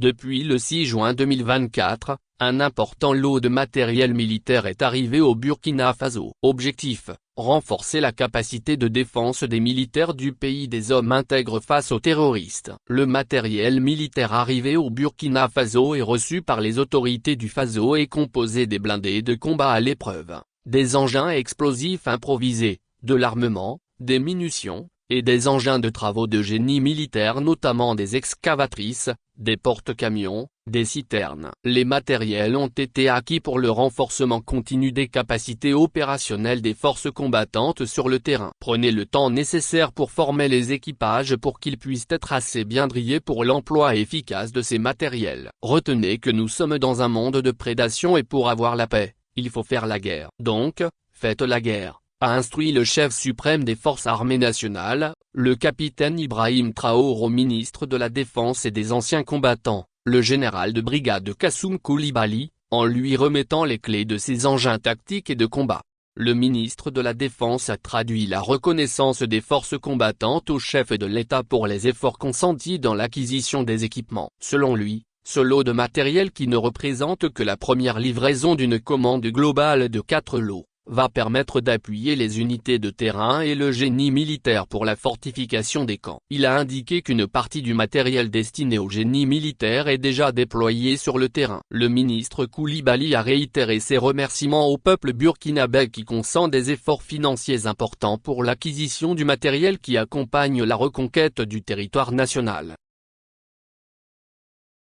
Depuis le 6 juin 2024, un important lot de matériel militaire est arrivé au Burkina Faso. Objectif: renforcer la capacité de défense des militaires du pays des hommes intègres face aux terroristes. Le matériel militaire arrivé au Burkina Faso et reçu par les autorités du Faso est composé des blindés de combat à l'épreuve, des engins explosifs improvisés, de l'armement, des munitions, et des engins de travaux de génie militaire, notamment des excavatrices, des porte-camions, des citernes. Les matériels ont été acquis pour le renforcement continu des capacités opérationnelles des forces combattantes sur le terrain. Prenez le temps nécessaire pour former les équipages pour qu'ils puissent être assez bien drillés pour l'emploi efficace de ces matériels. Retenez que nous sommes dans un monde de prédation et pour avoir la paix, il faut faire la guerre. Donc, faites la guerre, a instruit le chef suprême des forces armées nationales, le capitaine Ibrahim Traoré, au ministre de la Défense et des anciens combattants, le général de brigade Kassoum Koulibaly, en lui remettant les clés de ses engins tactiques et de combat. Le ministre de la Défense a traduit la reconnaissance des forces combattantes au chef de l'État pour les efforts consentis dans l'acquisition des équipements. Selon lui, ce lot de matériel, qui ne représente que la première livraison d'une commande globale de 4 lots, va permettre d'appuyer les unités de terrain et le génie militaire pour la fortification des camps. Il a indiqué qu'une partie du matériel destiné au génie militaire est déjà déployée sur le terrain. Le ministre Koulibaly a réitéré ses remerciements au peuple burkinabé qui consent des efforts financiers importants pour l'acquisition du matériel qui accompagne la reconquête du territoire national.